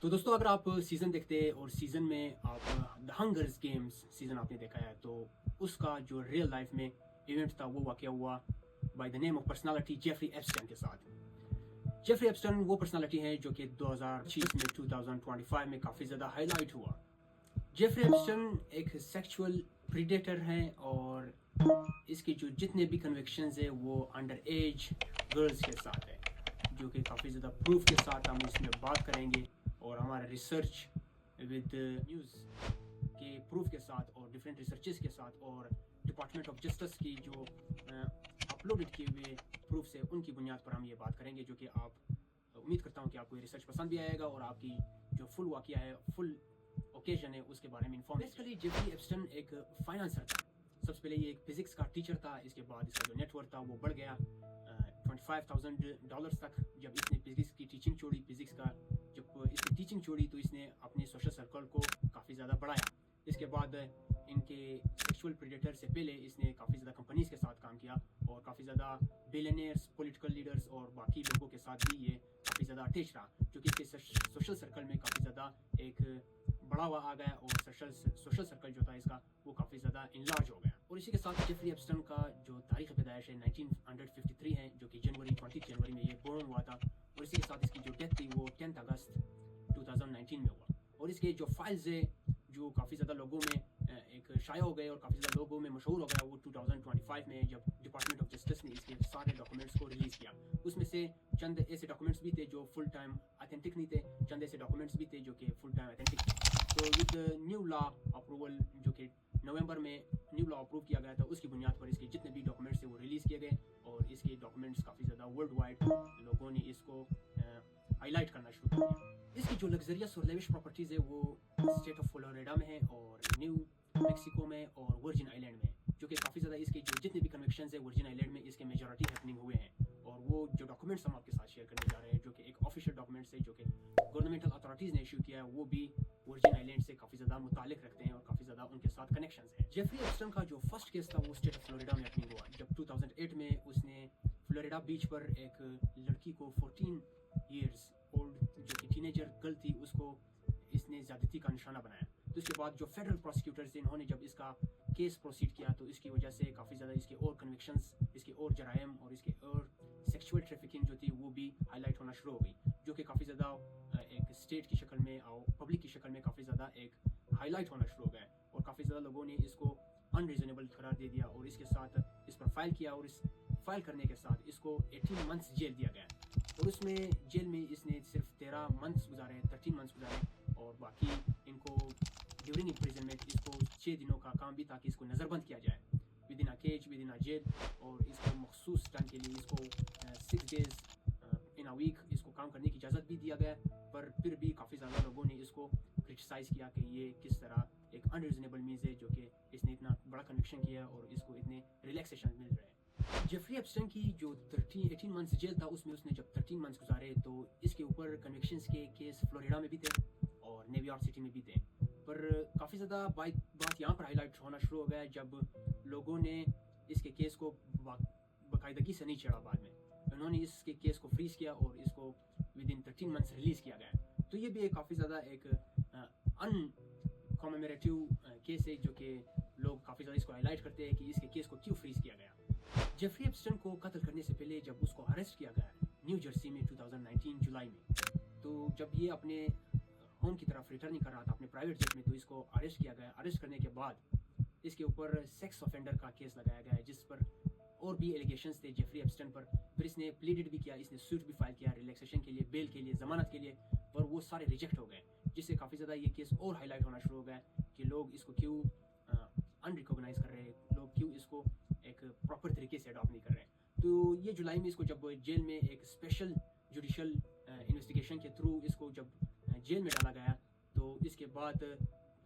تو دوستوں اگر آپ سیزن دیکھتے اور سیزن میں آپ دا ہنگرز گیمز سیزن آپ نے دیکھا ہے تو اس کا جو ریئل لائف میں ایونٹ تھا وہ واقع ہوا by the name of personality Jeffrey Epstein کے ساتھ. جیفری ایپسٹین وہ پرسنالٹی ہیں جو کہ 2026 میں 2025 میں کافی زیادہ ہائی لائٹ ہوا. جیفری ایپسٹین ایک سیکچول پریڈیٹر ہیں اور اس کے جو جتنے بھی کنوکشنز ہیں وہ انڈر ایج گرلز کے ساتھ ہے, جو کہ کافی زیادہ پروف کے ساتھ ہم اس میں بات کریں گے اور ہمارا ریسرچ ود نیوز کے پروف کے ساتھ اور ڈفرینٹ ریسرچز کے ساتھ اور ڈپارٹمنٹ آف جسٹس کی جو اپلوڈڈ کیے ہوئے پروف سے ان کی بنیاد پر ہم یہ بات کریں گے, جو کہ آپ امید کرتا ہوں کہ آپ کو یہ ریسرچ پسند بھی آئے گا اور آپ کی جو فل واقعہ ہے, فل اوکیزن ہے, اس کے بارے میں انفارم. بیسیکلی جیفری ایپسٹین ایک فائنانسر تھا. سب سے پہلے یہ ایک فزکس کا ٹیچر تھا, اس کے بعد اس کا جو نیٹ ورتھ تھا وہ بڑھ گیا $25,000 تک. جب اس نے فزکس کی ٹیچنگ چھوڑی, فزکس کا جب اس کی ٹیچنگ چھوڑی تو اس نے اپنے سوشل سرکل کو کافی زیادہ بڑھایا. اس کے بعد ان کے سیکشول پریڈیٹر سے پہلے اس نے کافی زیادہ کمپنیز کے ساتھ کام کیا اور کافی زیادہ بیلینئرز, پولیٹیکل لیڈرز اور باقی لوگوں کے ساتھ بھی یہ کافی زیادہ اٹیچ رہا, جو کہ اس کے سوشل سرکل میں کافی زیادہ ایک بڑا ہوا آ گیا اور سوشل سرکل جو تھا اس کا وہ کافی زیادہ انلارج ہو گیا. اور اسی کے ساتھ جیفری ایپسٹین کا جو تاریخ پیدائش ہے 1953 ہے, جو کہ 20 جنوری میں یہ بورن ہوا تھا. اور اسی کے ساتھ اس کی جو ڈیتھ تھی وہ 10 اگست 2019 میں ہوا. اور اس کے جو فائلز ہے جو کافی زیادہ لوگوں میں ایک شائع ہو گئے اور کافی زیادہ لوگوں میں مشہور ہو گیا, وہ 2025 میں جب ڈپارٹمنٹ آف جسٹس نے اس کے سارے ڈاکومنٹس کو ریلیز کیا. اس میں سے چند ایسے ڈاکومنٹس بھی تھے جو فل ٹائم اتھینٹک نہیں تھے, چند ایسے ڈاکومنٹس بھی تھے جو کہ فل ٹائم اتھینٹک تھے. تو ود نیو لا اپروول جو کہ نومبر میں نیو لا اپروو کیا گیا تھا, اس کی بنیاد پر اس کے جتنے بھی ڈاکومنٹس تھے وہ ریلیز کیے گئے اور اس کے ڈاکومنٹس کافی زیادہ ورلڈ وائڈ لوگوں نے اس کو ہائی لائٹ کرنا شروع کر دیا. اس کی جو لگزریس اور لیوش پراپرٹیز ہے وہ اسٹیٹ آف فلوریڈا میں ہے اور نیو میکسیکو میں اور ورجن آئیلینڈ میں, جو کہ کافی زیادہ اس کے جو جتنے بھی کنوکشنز ہیں ورجن آئیلینڈ میں اس کے میجورٹی ہیپننگ ہوئے ہیں. اور وہ جو ڈاکومنٹس ہم آپ کے ساتھ شیئر کرنے جا رہے ہیں جو کہ ایک آفیشیل ڈاکومنٹس ہے جو کہ گورنمنٹل اتھارٹیز نے ایشو کیا ہے, وہ بھی ورجن آئیلینڈ سے کافی زیادہ متعلق رکھتے ہیں اور کافی زیادہ ان کے ساتھ کنیکشنز ہیں. جیفری ایپسٹین کا جو فرسٹ کیس تھا وہ اسٹیٹ آف فلوریڈا میں ہیپننگ ہوا, جب 2008 میں اس نے فلوریڈا بیچ پر ایک لڑکی کو 14 ایئرز اولڈ جو کہ ٹینیجر گرل تھی اس کو اس نے زیادتی کا نشانہ بنایا. تو اس کے بعد جو فیڈرل پروسیکیوٹرز تھے انہوں نے جب اس کا کیس پروسیڈ کیا تو اس کی وجہ سے کافی زیادہ اس کے اور کنوکشنز, اس کے اور جرائم اور اس کے اور سیکشول ٹریفکنگ جو تھی وہ بھی ہائی لائٹ ہونا شروع ہو گئی, جو کہ کافی زیادہ ایک اسٹیٹ کی شکل میں اور پبلک کی شکل میں کافی زیادہ ایک ہائی لائٹ ہونا شروع ہو گیا اور کافی زیادہ لوگوں نے اس کو ان ریزنیبل قرار دے دیا اور اس کے ساتھ اس پر فائل کیا اور اس فائل کرنے کے ساتھ اس کو 18 منتھس جیل دیا گیا. اور اس میں جیل میں اس نے صرف 13 منتھس گزارے, 13 منتھس گزارے اور باقی ان کو ڈیورنگ امپریزنمنٹ اس کو 6 دنوں کا کام بھی تھا کہ اس کو نظر بند کیا جائے within a cage, within a jail, اور اس کو مخصوص ٹائم کے لیے اس کو 6 days ان اے ویک اس کو کام کرنے کی اجازت بھی دیا گیا. پر پھر بھی کافی زیادہ لوگوں نے اس کو کرٹیسائز کیا کہ یہ کس طرح ایک ان ریزنیبل میز ہے جو کہ اس نے اتنا بڑا کنوکشن کیا اور اس کو اتنے ریلیکسیشن مل رہے ہیں. جیفری ایپسٹین کی جو 18 منتھس جیل تھا اس میں اس نے جب 13 منتھس گزارے تو اس کے اوپر کنوکشنز کے کیس فلوریڈا میں بھی تھے اور نیو یارک سٹی میں بھی تھے. پر کافی زیادہ بات یہاں پر ہائی لائٹ ہونا شروع ہو گیا جب لوگوں نے اس کے کیس کو باقاعدگی سے نہیں چھیڑا. بعد میں انہوں نے اس کے کیس کو فریز کیا اور اس کو ود ان 13 منتھس ریلیز کیا گیا. تو یہ بھی ایک کافی زیادہ ایک ان کمیموریٹیو کیس ہے جو کہ لوگ کافی زیادہ اس کو ہائی لائٹ کرتے ہیں کہ اس کے کیس کو کیوں فریز کیا گیا. جیفری ایپسٹین کو قتل کرنے سے پہلے جب اس کو اریسٹ کیا گیا نیو جرسی میں 2019 جولائی میں, تو جب یہ اپنے ہوم کی طرف ریٹرننگ کر رہا تھا اپنے پرائیویٹ جیٹ میں تو اس کو اریسٹ کیا گیا. اریسٹ کرنے کے بعد اس کے اوپر سیکس آفینڈر کا کیس لگایا گیا ہے جس پر اور بھی ایلیگیشنز تھے جیفری ایپسٹین پر. پھر اس نے پلیڈڈ بھی کیا, اس نے سوٹ بھی فائل کیا ریلیکسیشن کے لیے, بیل کے لیے, ضمانت کے لیے, پر وہ سارے ریجیکٹ ہو گئے, جس سے کافی زیادہ یہ کیس اور ہائی لائٹ ہونا شروع ہو گیا کہ لوگ اس کو کیوں ان ریکوگنائز کر رہے ہیں, لوگ کیوں اس کو ایک پراپر طریقے سے اڈاپٹ نہیں کر رہے ہیں. تو یہ جولائی میں اس کو جب جیل میں ایک اسپیشل جوڈیشل انویسٹیگیشن کے تھرو اس کو جب جیل میں ڈالا گیا تو اس کے بعد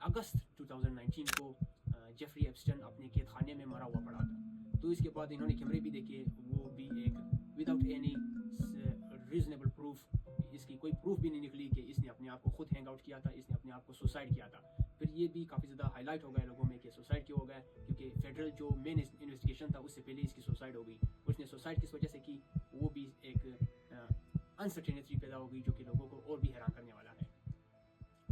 اگست 2019 کو جیفری ایپسٹین اپنے قید خانے میں مرا ہوا پڑا تھا. تو اس کے بعد انہوں نے کیمرے بھی دیکھے, وہ بھی ایک وداؤٹ اینی ریزنیبل پروف, اس کی کوئی پروف بھی نہیں نکلی کہ اس نے اپنے آپ کو خود ہینگ آؤٹ کیا تھا, اس نے اپنے آپ کو سوسائڈ کیا تھا. پھر یہ بھی کافی زیادہ ہائی لائٹ ہو گیا لوگوں میں کہ سوسائڈ کیوں ہو گیا, کیونکہ فیڈرل جو مین انویسٹیگیشن تھا اس سے پہلے اس کی سوسائڈ ہو گئی. اس نے سوسائڈ کس وجہ سے کی وہ بھی ایک انسرٹینٹی پیدا ہو گئی جو کہ لوگوں کو اور بھی حیران کرنے والا ہے.